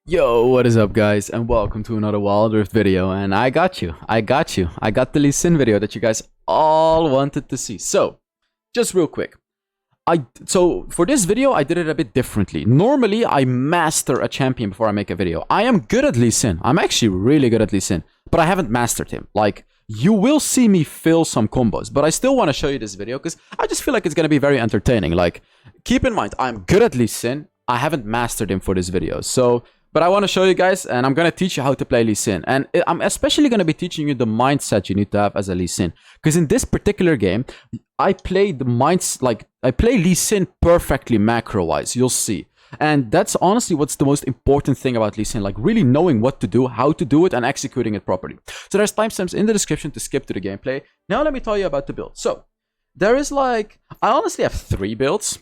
Yo, what is up guys, and welcome to another Wild Rift video. And I got the Lee Sin video that you guys all wanted to see. So, just real quick. So for this video, I did it a bit differently. Normally, I master a champion before I make a video. I am good at Lee Sin. I'm actually really good at Lee Sin, but I haven't mastered him. Like, you will see me fail some combos, but I still want to show you this video because I just feel like it's going to be very entertaining. Like, keep in mind, I'm good at Lee Sin. I haven't mastered him for this video. So, but I want to show you guys, and I'm going to teach you how to play Lee Sin. And I'm especially going to be teaching you the mindset you need to have as a Lee Sin. Because in this particular game, I play Lee Sin perfectly macro-wise, you'll see. And that's honestly what's the most important thing about Lee Sin, like really knowing what to do, how to do it, and executing it properly. So there's timestamps in the description to skip to the gameplay. Now let me tell you about the build. So, there is I honestly have 3 builds.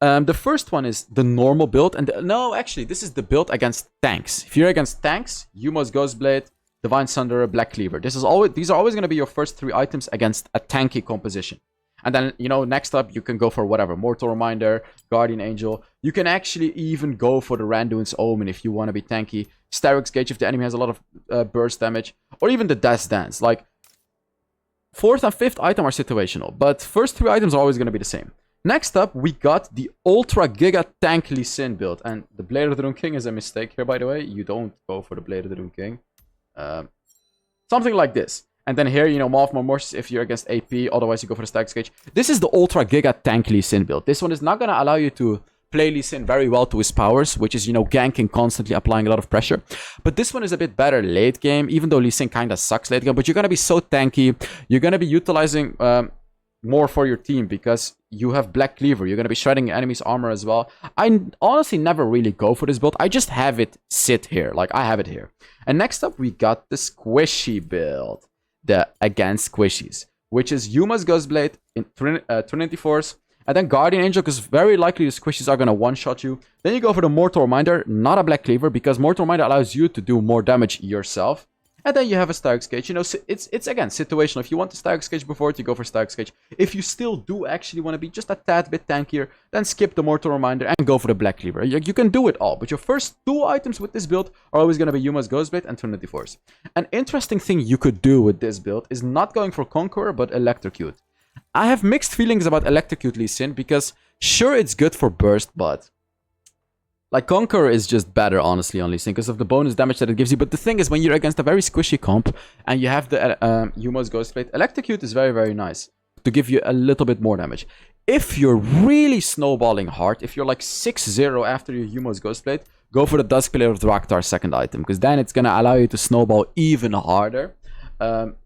The first one is the normal build, and no, actually, this is the build against tanks. If you're against tanks, Yuma's Ghostblade, Divine Sunderer, Black Cleaver. These are always going to be your first 3 items against a tanky composition. And then, you know, next up, you can go for whatever. Mortal Reminder, Guardian Angel. You can actually even go for the Randuin's Omen if you want to be tanky. Starrick's Gauge if the enemy has a lot of burst damage. Or even the Death's Dance. Like, 4th and 5th item are situational, but first 3 items are always going to be the same. Next up, we got the Ultra Giga Tank Lee Sin build. And the Blade of the Rune King is a mistake here, by the way. You don't go for the Blade of the Rune King. Something like this. And then here, you know, Maw of Mormorsis if you're against AP. Otherwise, you go for the Stag's Cage. This is the Ultra Giga Tank Lee Sin build. This one is not going to allow you to play Lee Sin very well to his powers, which is, you know, ganking constantly, applying a lot of pressure. But this one is a bit better late game, even though Lee Sin kind of sucks late game. But you're going to be so tanky. You're going to be utilizing more for your team because you have Black Cleaver. You're going to be shredding enemies' armor as well. I honestly never really go for this build. I just have it sit here. Like, I have it here. And next up, we got the Squishy build. The against Squishies, which is Yuma's Ghostblade, in Trinity Force, and then Guardian Angel, because very likely the Squishies are going to one-shot you. Then you go for the Mortal Reminder, not a Black Cleaver, because Mortal Reminder allows you to do more damage yourself. And then you have a Starrick's Cage. You know, it's again, situational. If you want the Starrick's Cage before it, you go for Starrick's Cage. If you still do actually want to be just a tad bit tankier, then skip the Mortal Reminder and go for the Black Cleaver. You can do it all, but your first 2 items with this build are always going to be Yuma's Ghostblade and Trinity Force. An interesting thing you could do with this build is not going for Conqueror, but Electrocute. I have mixed feelings about Electrocute Lee Sin, because sure, it's good for burst, but like, Conqueror is just better, honestly, on Lee Sin because of the bonus damage that it gives you. But the thing is, when you're against a very squishy comp and you have the Yuma's Ghostblade, Electrocute is very, very nice to give you a little bit more damage. If you're really snowballing hard, if you're like 6-0 after your Yuma's Ghostblade, go for the Duskblade of Draktar's second item, because then it's going to allow you to snowball even harder. But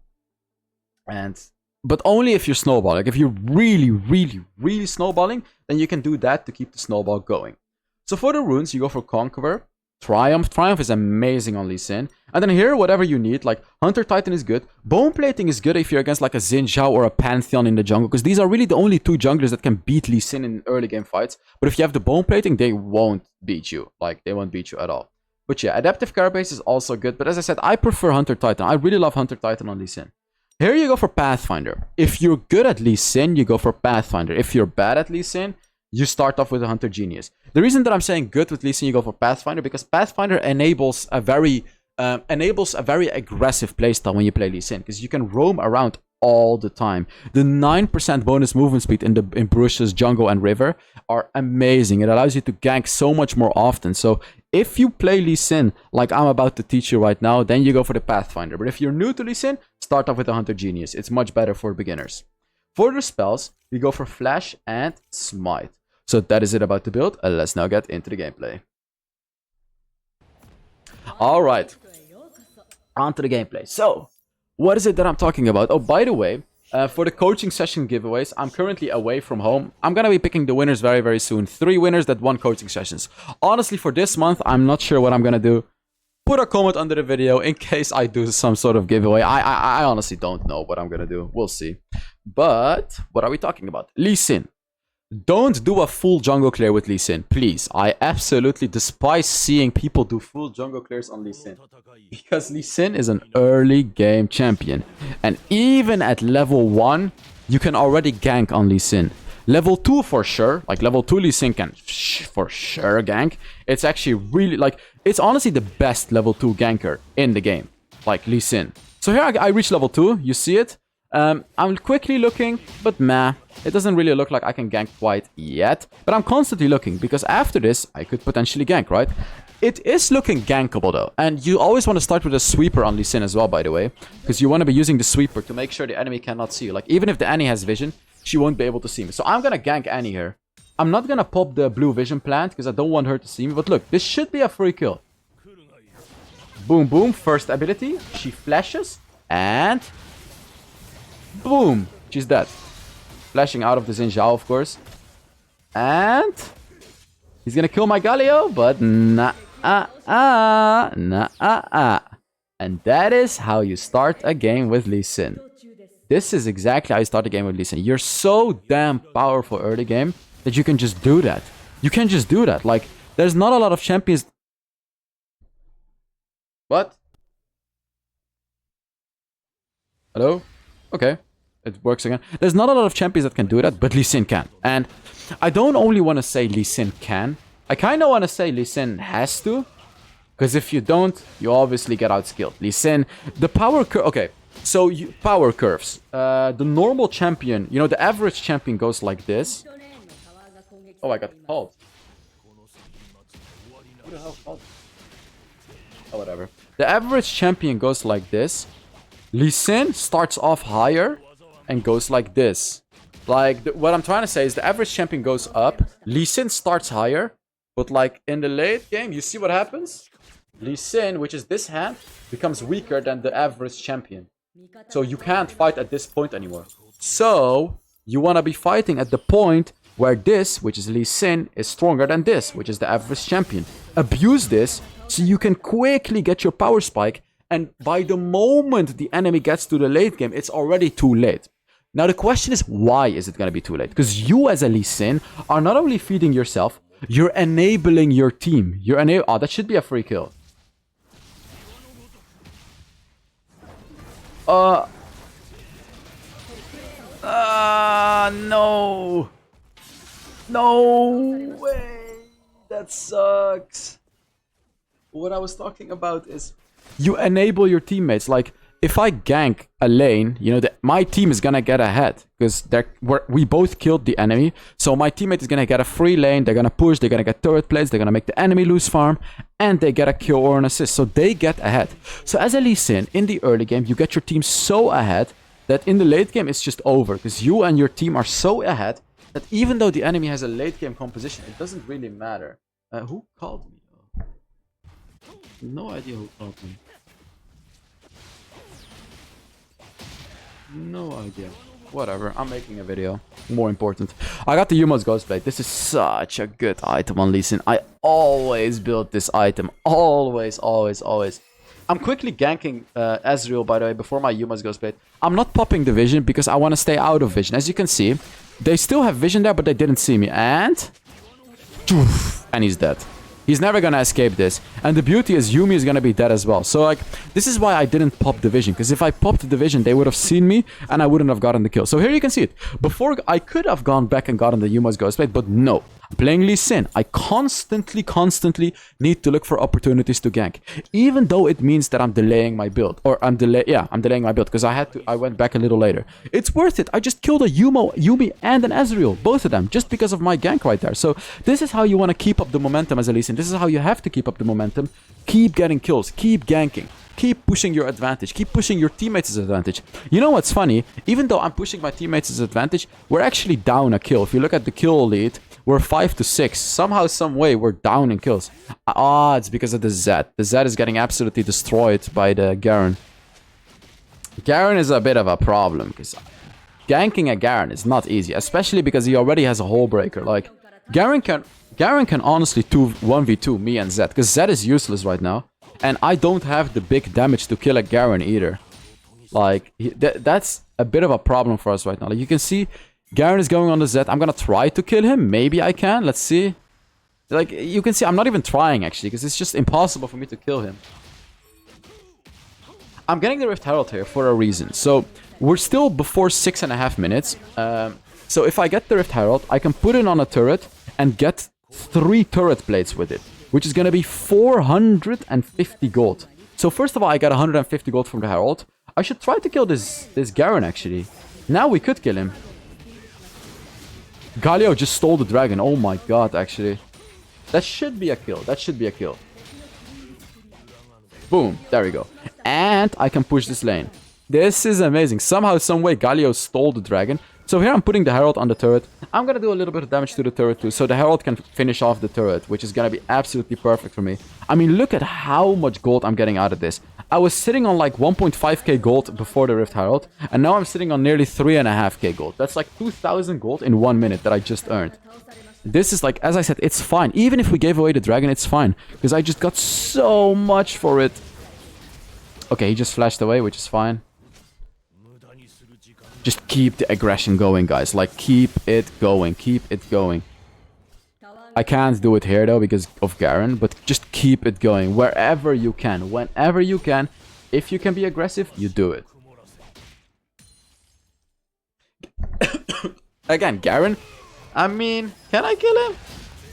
only if you're snowballing. Like, if you're really, really, really snowballing, then you can do that to keep the snowball going. So for the runes, you go for Conqueror, Triumph. Triumph is amazing on Lee Sin. And then here, whatever you need, like Hunter Titan is good. Bone Plating is good if you're against like a Xin Zhao or a Pantheon in the jungle, because these are really the only 2 junglers that can beat Lee Sin in early game fights. But if you have the Bone Plating, they won't beat you. Like, they won't beat you at all. But yeah, Adaptive Carapace is also good. But as I said, I prefer Hunter Titan. I really love Hunter Titan on Lee Sin. Here you go for Pathfinder. If you're good at Lee Sin, you go for Pathfinder. If you're bad at Lee Sin, you start off with a Hunter Genius. The reason that I'm saying good with Lee Sin, you go for Pathfinder, because Pathfinder enables a very aggressive playstyle when you play Lee Sin, because you can roam around all the time. The 9% bonus movement speed in Bruce's jungle and river are amazing. It allows you to gank so much more often. So if you play Lee Sin like I'm about to teach you right now, then you go for the Pathfinder. But if you're new to Lee Sin, start off with a Hunter Genius. It's much better for beginners. For the spells, we go for Flash and Smite. So that is it about the build. Let's now get into the gameplay. Alright, on to the gameplay. So, what is it that I'm talking about? Oh, by the way, for the coaching session giveaways, I'm currently away from home. I'm going to be picking the winners very, very soon. 3 winners that won coaching sessions. Honestly, for this month, I'm not sure what I'm going to do. Put a comment under the video in case I do some sort of giveaway. I honestly don't know what I'm going to do. We'll see. But, what are we talking about? Lee Sin. Don't do a full jungle clear with Lee Sin, please. I absolutely despise seeing people do full jungle clears on Lee Sin, because Lee Sin is an early game champion. And even at level 1, you can already gank on Lee Sin. Level 2 for sure. Like, level 2 Lee Sin can for sure gank. It's actually really, like, it's honestly the best level 2 ganker in the game. Like, Lee Sin. So here I reach level 2. You see it. I'm quickly looking, but meh. It doesn't really look like I can gank quite yet. But I'm constantly looking, because after this, I could potentially gank, right? It is looking gankable, though. And you always want to start with a sweeper on Lee Sin as well, by the way. Because you want to be using the sweeper to make sure the enemy cannot see you. Like, even if the Annie has vision, she won't be able to see me. So I'm going to gank Annie here. I'm not going to pop the blue vision plant, because I don't want her to see me. But look, this should be a free kill. Boom, boom. First ability. She flashes. And... boom. She's dead. Flashing out of the Xin Zhao, of course. And... he's gonna kill my Galio, but nah-ah-ah. Nah-ah-ah. And that is how you start a game with Lee Sin. This is exactly how you start a game with Lee Sin. You're so damn powerful early game that you can just do that. You can just do that. Like, there's not a lot of champions... What? Hello? Okay. It works again. There's not a lot of champions that can do that, but Lee Sin can. And I don't only want to say Lee Sin can. I kind of want to say Lee Sin has to. Because if you don't, you obviously get outskilled. Lee Sin, the power curve... okay, so power curves. The normal champion, you know, the average champion goes like this. Oh, I got called. Who the hell called? Oh, whatever. The average champion goes like this. Lee Sin starts off higher and goes like this. Like, what I'm trying to say is the average champion goes up. Lee Sin starts higher. But like, in the late game, you see what happens? Lee Sin, which is this hand, becomes weaker than the average champion. So you can't fight at this point anymore. So, you want to be fighting at the point where this, which is Lee Sin, is stronger than this, which is the average champion. Abuse this so you can quickly get your power spike. And by the moment the enemy gets to the late game, it's already too late. Now the question is, why is it going to be too late? Because you as a Lee Sin are not only feeding yourself, you're enabling your team. Oh, that should be a free kill. No. No way. That sucks. What I was talking about is you enable your teammates. Like, if I gank a lane, you know, my team is gonna get ahead. Because we both killed the enemy. So my teammate is gonna get a free lane. They're gonna push. They're gonna get turret plates. They're gonna make the enemy lose farm. And they get a kill or an assist. So they get ahead. So as a Lee Sin, in the early game, you get your team so ahead that in the late game, it's just over. Because you and your team are so ahead that even though the enemy has a late game composition, it doesn't really matter. Who called me? No idea who called me. No idea. Whatever, I'm making a video. More important. I got the Yuma's Ghostblade. This is such a good item on Lee Sin. I always build this item. Always, always, always. I'm quickly ganking Ezreal, by the way, before my Yuma's Ghostblade. I'm not popping the vision because I want to stay out of vision. As you can see, they still have vision there, but they didn't see me. And he's dead. He's never gonna escape this. And the beauty is Yuumi is gonna be dead as well. So, like, this is why I didn't pop the vision. Because if I popped the vision, they would have seen me and I wouldn't have gotten the kill. So here you can see it. Before, I could have gone back and gotten the Yuma's Ghostblade, but no. I'm playing Lee Sin. I constantly need to look for opportunities to gank. Even though it means that I'm delaying my build. Or I'm delaying my build. Because I went back a little later. It's worth it. I just killed a Yuumi and an Ezreal. Both of them. Just because of my gank right there. So this is how you want to keep up the momentum as a Lee Sin. This is how you have to keep up the momentum. Keep getting kills. Keep ganking. Keep pushing your advantage. Keep pushing your teammates' advantage. You know what's funny? Even though I'm pushing my teammates' advantage, we're actually down a kill. If you look at the kill lead, we're 5 to 6. Somehow, some way, we're down in kills. Ah, it's because of the Zed. The Zed is getting absolutely destroyed by the Garen. Garen is a bit of a problem, because ganking a Garen is not easy, especially because he already has a hole breaker. Like, Garen can honestly 1v2 me and Zed, because Zed is useless right now. And I don't have the big damage to kill a Garen either. Like, that's a bit of a problem for us right now. Like, you can see, Garen is going on the Zed. I'm gonna try to kill him. Maybe I can. Let's see. Like, you can see, I'm not even trying, actually, because it's just impossible for me to kill him. I'm getting the Rift Herald here for a reason. So, we're still before 6.5 minutes. So if I get the Rift Herald, I can put it on a turret and get 3 turret plates with it, which is going to be 450 gold. So first of all, I got 150 gold from the Herald. I should try to kill this Garen, actually. Now we could kill him. Galio just stole the dragon. Oh my god, actually. That should be a kill. That should be a kill. Boom. There we go. And I can push this lane. This is amazing. Somehow, some way, Galio stole the dragon. So here I'm putting the Herald on the turret. I'm going to do a little bit of damage to the turret too. So the Herald can finish off the turret, which is going to be absolutely perfect for me. I mean, look at how much gold I'm getting out of this. I was sitting on like 1.5k gold before the Rift Herald. And now I'm sitting on nearly 3.5k gold. That's like 2,000 gold in 1 minute that I just earned. This is like, as I said, it's fine. Even if we gave away the dragon, it's fine. Because I just got so much for it. Okay, he just flashed away, which is fine. Just keep the aggression going, guys. Like, keep it going. Keep it going. I can't do it here, though, because of Garen. But just keep it going. Wherever you can. Whenever you can. If you can be aggressive, you do it. Again, Garen. I mean, can I kill him?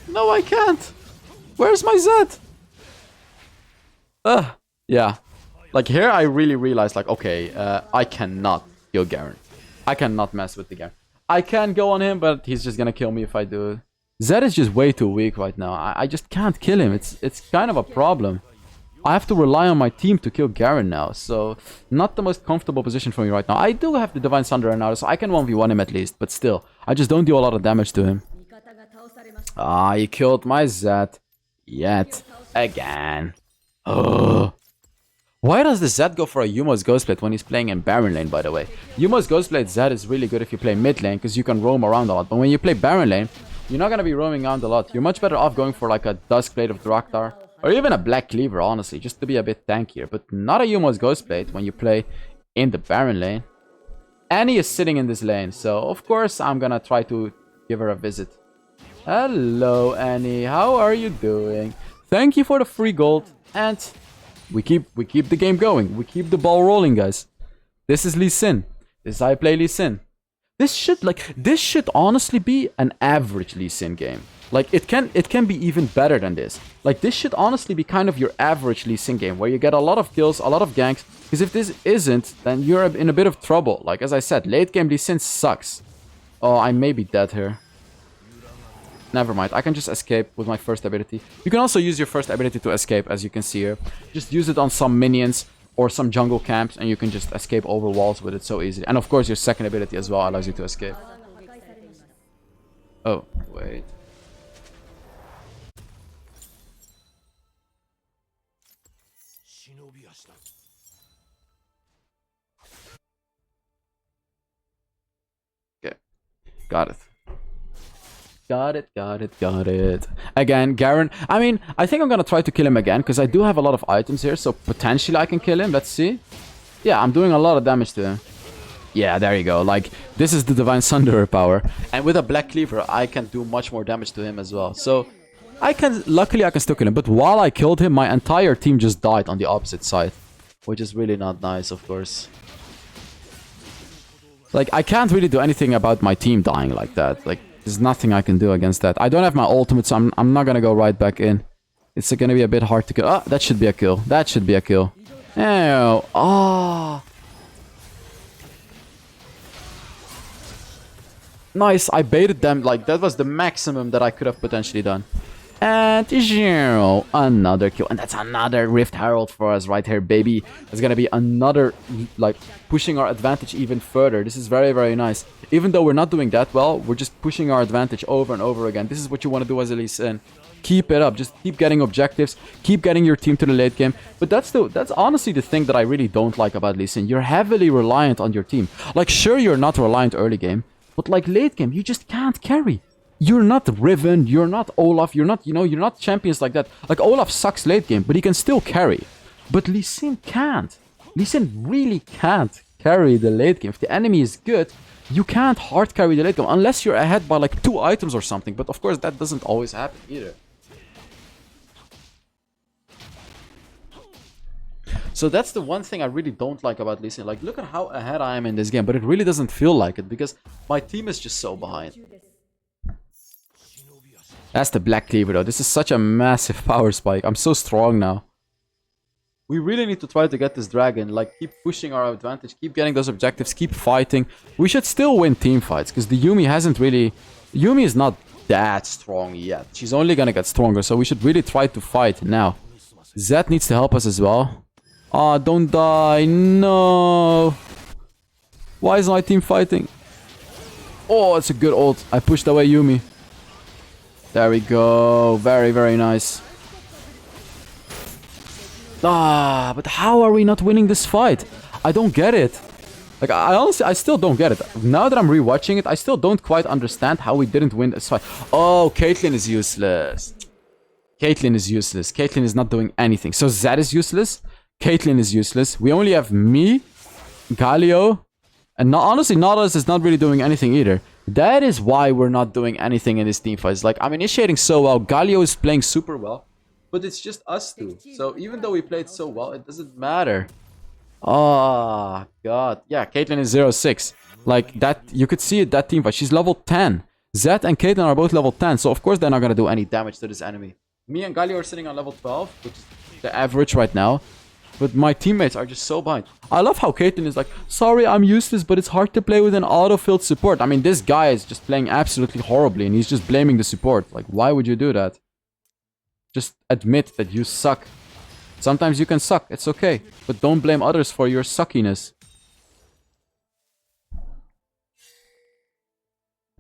No, I can't. Where's my Zed? Yeah. Like, here I really realized, like, okay, I cannot kill Garen. I cannot mess with the Garen. I can go on him, but he's just gonna kill me if I do it. Zed is just way too weak right now. I just can't kill him. It's kind of a problem. I have to rely on my team to kill Garen now, so not the most comfortable position for me right now. I do have the Divine Sunderer now, so I can 1v1 him at least, but still, I just don't do a lot of damage to him. Ah, he killed my Zed. Yet. Again. Oh. Why does the Zed go for a Yumo's Ghostblade when he's playing in Baron lane, by the way? Yumo's Ghostblade Zed is really good if you play mid lane, because you can roam around a lot. But when you play Baron lane, you're not going to be roaming around a lot. You're much better off going for like a Duskblade of Draktar. Or even a Black Cleaver, honestly, just to be a bit tankier. But not a Yumo's Ghostblade when you play in the Baron lane. Annie is sitting in this lane, so of course I'm gonna try to give her a visit. Hello, Annie. How are you doing? Thank you for the free gold. And we keep the game going. We keep the ball rolling, guys. This is Lee Sin. This is how I play Lee Sin. This should honestly be an average Lee Sin game. Like, it can be even better than this. Like, this should honestly be kind of your average Lee Sin game, where you get a lot of kills, a lot of ganks. Because if this isn't, then you're in a bit of trouble. Like, as I said, late game Lee Sin sucks. Oh, I may be dead here. Never mind, I can just escape with my first ability. You can also use your first ability to escape, as you can see here. Just use it on some minions or some jungle camps, and you can just escape over walls with it so easily. And of course, your second ability as well allows you to escape. Oh, wait. Okay, got it. Got it. Again, Garen. I mean, I think I'm gonna try to kill him again, because I do have a lot of items here, so potentially I can kill him. Let's see. Yeah, I'm doing a lot of damage to him. Yeah, there you go. Like, this is the Divine Sunderer power. And with a Black Cleaver, I can do much more damage to him as well. So, luckily I can still kill him. But while I killed him, my entire team just died on the opposite side. Which is really not nice, of course. Like, I can't really do anything about my team dying like that. Like, there's nothing I can do against that. I don't have my ultimate, so I'm not gonna go right back in. It's gonna be a bit hard to kill. Ah, that should be a kill. That should be a kill. Ew. Ah. Nice. I baited them. Like, that was the maximum that I could have potentially done. And zero. Another kill. And that's another Rift Herald for us right here, baby. It's gonna be another, like, pushing our advantage even further. This is very, very nice. Even though we're not doing that well, we're just pushing our advantage over and over again. This is what you want to do as a Lee Sin. Keep it up. Just keep getting objectives. Keep getting your team to the late game. But that's honestly the thing that I really don't like about Lee Sin. You're heavily reliant on your team. Like, sure, you're not reliant early game. But, like, late game, you just can't carry. You're not Riven, you're not Olaf, you're not, you're not champions like that. Like, Olaf sucks late game, but he can still carry. But Lee Sin can't. Lee Sin really can't carry the late game. If the enemy is good, you can't hard carry the late game. Unless you're ahead by, like, 2 items or something. But, of course, that doesn't always happen either. So that's the one thing I really don't like about Lee Sin. Like, look at how ahead I am in this game, but it really doesn't feel like it because my team is just so behind. That's the Black Cleaver though. This is such a massive power spike. I'm so strong now. We really need to try to get this dragon. Like, keep pushing our advantage. Keep getting those objectives. Keep fighting. We should still win team fights because the Yuumi hasn't really... Yuumi is not that strong yet. She's only gonna get stronger. So we should really try to fight now. Zed needs to help us as well. Ah, don't die. No. Why is my team fighting? Oh, it's a good ult. I pushed away Yuumi. There we go. Very, very nice. Ah, but how are we not winning this fight? I don't get it. Like, I still don't get it. Now that I'm rewatching it, I still don't quite understand how we didn't win this fight. Oh, Caitlyn is useless. Caitlyn is useless. Caitlyn is not doing anything. So Zed is useless. Caitlyn is useless. We only have me, Galio, and honestly, Nautilus is not really doing anything either. That is why we're not doing anything in this team fight. It's like, I'm initiating so well. Galio is playing super well. But it's just us two. So even though we played so well, it doesn't matter. Oh, God. Yeah, Caitlyn is 0-6. Like, that, you could see it, that team fight. She's level 10. Zed and Caitlyn are both level 10. So, of course, they're not going to do any damage to this enemy. Me and Galio are sitting on level 12, which is the average right now. But my teammates are just so behind. I love how Caitlyn is like, sorry, I'm useless, but it's hard to play with an auto-filled support. I mean, this guy is just playing absolutely horribly, and he's just blaming the support. Like, why would you do that? Just admit that you suck. Sometimes you can suck, it's okay. But don't blame others for your suckiness.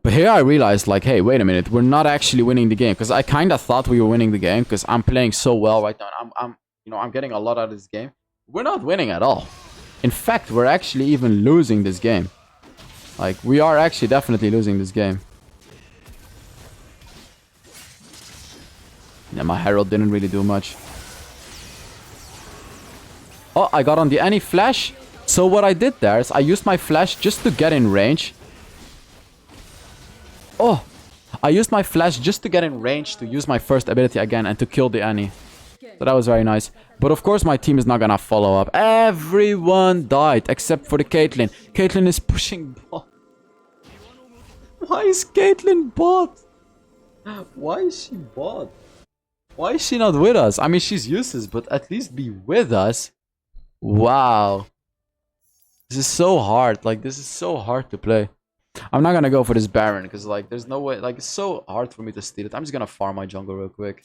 But here I realized, like, hey, wait a minute. We're not actually winning the game. Because I kind of thought we were winning the game. Because I'm playing so well right now. I'm getting a lot out of this game. We're not winning at all. In fact, we're actually even losing this game. Like, we are actually definitely losing this game. Yeah, my Herald didn't really do much. Oh, I got on the Annie flash. So what I did there is I used my flash just to get in range. Oh, I used my flash just to get in range to use my first ability again and to kill the Annie. So that was very nice. But of course my team is not gonna follow up. Everyone died except for the Caitlyn. Caitlyn is pushing bot. Why is Caitlyn bot? Why is she bot? Why is she not with us? I mean, she's useless, but at least be with us. Wow. This is so hard. Like, this is so hard to play. I'm not gonna go for this Baron, because, like, there's no way. Like, it's so hard for me to steal it. I'm just gonna farm my jungle real quick.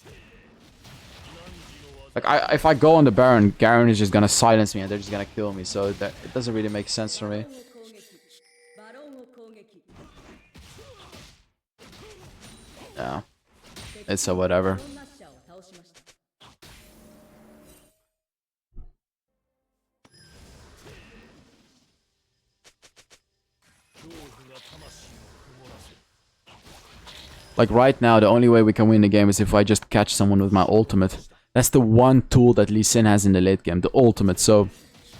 Like, if I go on the Baron, Garen is just gonna silence me, and they're just gonna kill me. So that, it doesn't really make sense for me. Yeah. It's a whatever. Like, right now, the only way we can win the game is if I just catch someone with my ultimate. That's the one tool that Lee Sin has in the late game, the ultimate. So,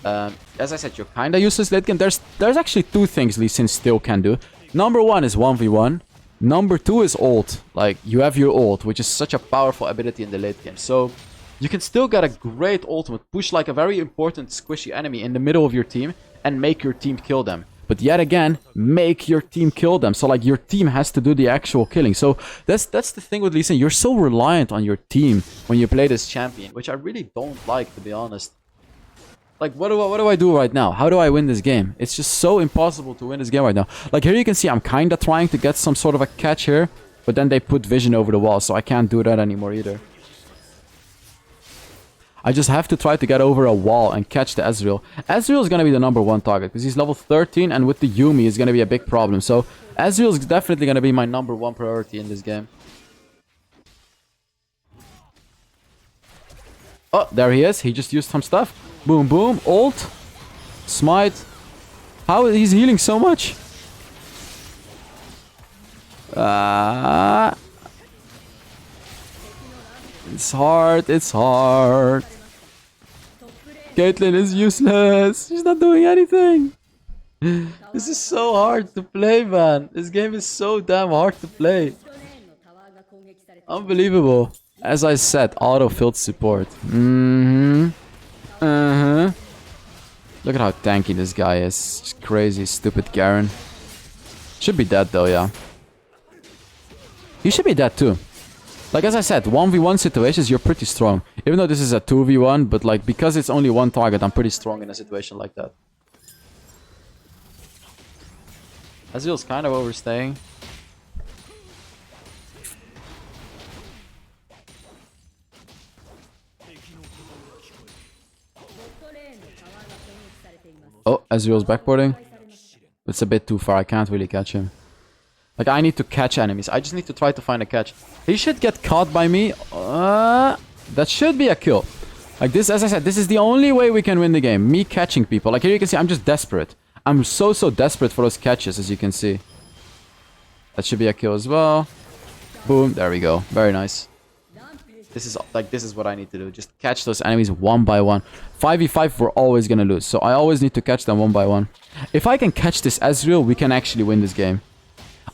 as I said, you're kind of useless late game. There's actually two things Lee Sin still can do. Number one is 1v1. Number two is ult. Like, you have your ult, which is such a powerful ability in the late game. So, you can still get a great ultimate, push like a very important squishy enemy in the middle of your team, and make your team kill them. But yet again, make your team kill them. So, like, your team has to do the actual killing. So, that's the thing with Lee Sin. You're so reliant on your team when you play this champion, which I really don't like, to be honest. Like, what do I do right now? How do I win this game? It's just so impossible to win this game right now. Like, here you can see I'm kind of trying to get some sort of a catch here. But then they put vision over the wall, so I can't do that anymore either. I just have to try to get over a wall and catch the Ezreal. Ezreal is going to be the number one target because he's level 13, and with the Yuumi is going to be a big problem. So Ezreal is definitely going to be my number one priority in this game. Oh, there he is. He just used some stuff. Boom, boom. Ult. Smite. How is he's healing so much? It's hard. It's hard. Caitlyn is useless. She's not doing anything. This is so hard to play, man. This game is so damn hard to play. Unbelievable. As I said, auto-filled support. Uh-huh. Look at how tanky this guy is. Just crazy, stupid Garen. Should be dead though, yeah. He should be dead too. Like as I said, 1v1 situations, you're pretty strong. Even though this is a 2v1, but like because it's only one target, I'm pretty strong in a situation like that. Ezreal's kind of overstaying. Oh, Ezreal's backboarding. It's a bit too far. I can't really catch him. Like, I need to catch enemies. I just need to try to find a catch. He should get caught by me. That should be a kill. Like this, as I said, this is the only way we can win the game. Me catching people. Like here you can see, I'm just desperate. I'm so desperate for those catches, as you can see. That should be a kill as well. Boom. There we go. Very nice. This is what I need to do. Just catch those enemies one by one. 5v5, we're always gonna lose. So I always need to catch them one by one. If I can catch this Ezreal, we can actually win this game.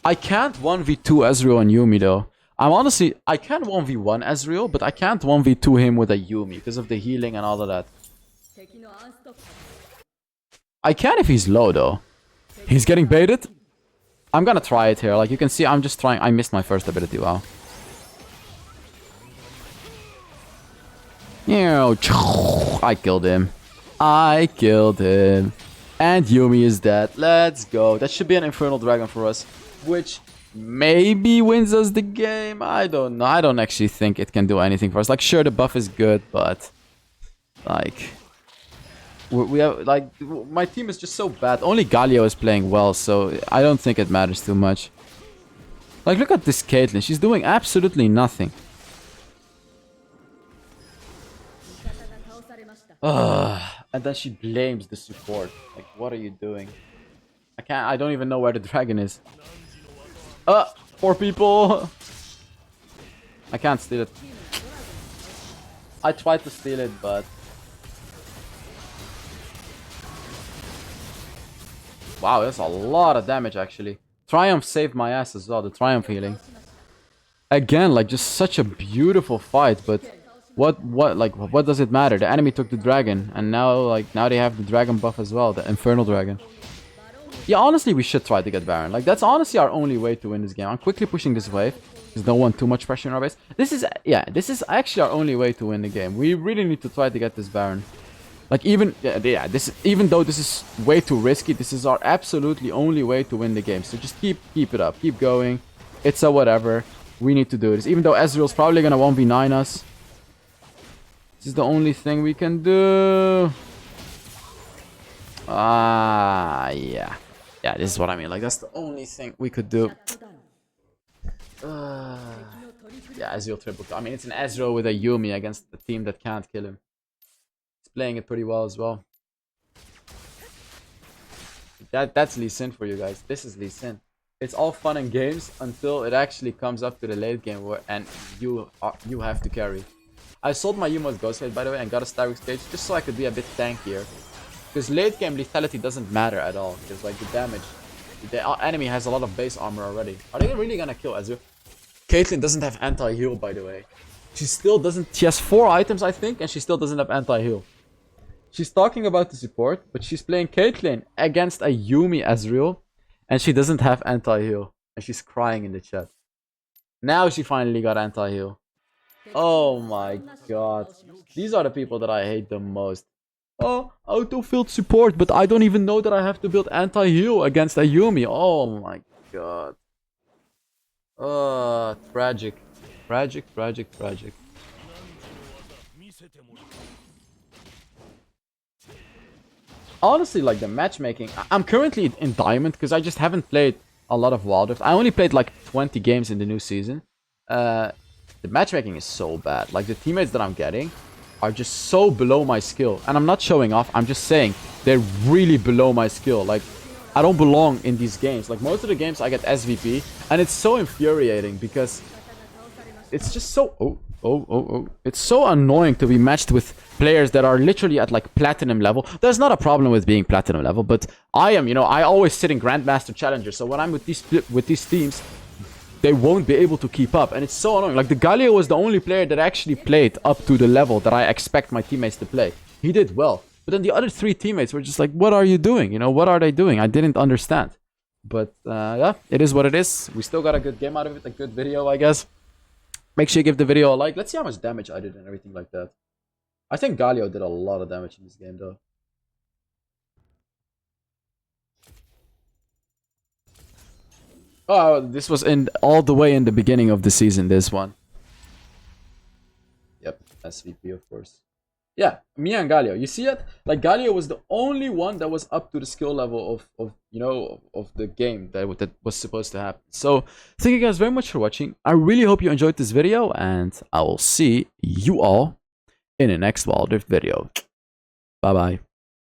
I can't 1v2 Ezreal and Yuumi though. I can 1v1 Ezreal, but I can't 1v2 him with a Yuumi because of the healing and all of that. I can if he's low though. He's getting baited. I'm gonna try it here. Like you can see, I'm just trying. I missed my first ability. Wow. I killed him. I killed him. And Yuumi is dead. Let's go. That should be an Infernal Dragon for us. Which maybe wins us the game. I don't know. I don't actually think it can do anything for us. Like, sure, the buff is good, but... Like... We have, like... My team is just so bad. Only Galio is playing well, so I don't think it matters too much. Like, look at this Caitlyn. She's doing absolutely nothing. And then she blames the support. Like, what are you doing? I don't even know where the dragon is. Poor people. I can't steal it. I tried to steal it, but... Wow, that's a lot of damage, actually. Triumph saved my ass as well, the Triumph healing. Again, like, just such a beautiful fight, but... What does it matter? The enemy took the dragon, and now they have the dragon buff as well, the Infernal Dragon. Yeah, honestly, we should try to get Baron. Like, that's honestly our only way to win this game. I'm quickly pushing this wave. There's no one too much pressure in our base. This is actually our only way to win the game. We really need to try to get this Baron. Like, even though this is way too risky, this is our absolutely only way to win the game. So just keep it up. Keep going. It's a whatever. We need to do this. Even though Ezreal's probably gonna 1v9 us. This is the only thing we can do. Yeah. Yeah, this is what I mean. Like, that's the only thing we could do. Yeah, Ezreal triple kill. I mean, it's an Ezreal with a Yuumi against the team that can't kill him. He's playing it pretty well as well. That's Lee Sin for you guys. This is Lee Sin. It's all fun and games until it actually comes up to the late game and you have to carry. I sold my Yuma's Ghost Blade, by the way, and got a Styrix Cage just so I could be a bit tankier. Because late game lethality doesn't matter at all. Because like the damage, the enemy has a lot of base armor already. Are they really gonna kill Ezreal? Caitlyn doesn't have anti-heal, by the way. She still doesn't. She has 4 items, I think, and she still doesn't have anti-heal. She's talking about the support, but she's playing Caitlyn against a Yuumi Ezreal, and she doesn't have anti-heal, and she's crying in the chat. Now she finally got anti-heal. Oh my god. These are the people that I hate the most. Oh, auto-filled support, but I don't even know that I have to build anti-heal against a Yuumi. Oh my god. Tragic. Tragic, tragic, tragic. Honestly, like the matchmaking, I'm currently in Diamond because I just haven't played a lot of Wild Rift. I only played like 20 games in the new season. The matchmaking is so bad. Like, the teammates that I'm getting are just so below my skill. And I'm not showing off. I'm just saying they're really below my skill. Like, I don't belong in these games. Like, most of the games I get SVP. And it's so infuriating because it's just so... It's so annoying to be matched with players that are literally at, like, platinum level. There's not a problem with being platinum level. But I am, you know, I always sit in Grandmaster Challenger. So when I'm with these teams... they won't be able to keep up, and it's so annoying. Like, the Galio was the only player that actually played up to the level that I expect my teammates to play. He did well, But then the other 3 teammates were just like, what are you doing? You know, what are they doing? I didn't understand. But yeah, it is what it is. We still got a good game out of it, a good video, I guess. Make sure you give the video a like. Let's see how much damage I did and everything like that. I think Galio did a lot of damage in this game, though. Oh, this was in all the way in the beginning of the season, this one. Yep, SVP, of course. Yeah, me and Galio. You see it? Like, Galio was the only one that was up to the skill level of you know, of the game that was supposed to happen. So, thank you guys very much for watching. I really hope you enjoyed this video, and I will see you all in the next Wild Rift video. Bye-bye.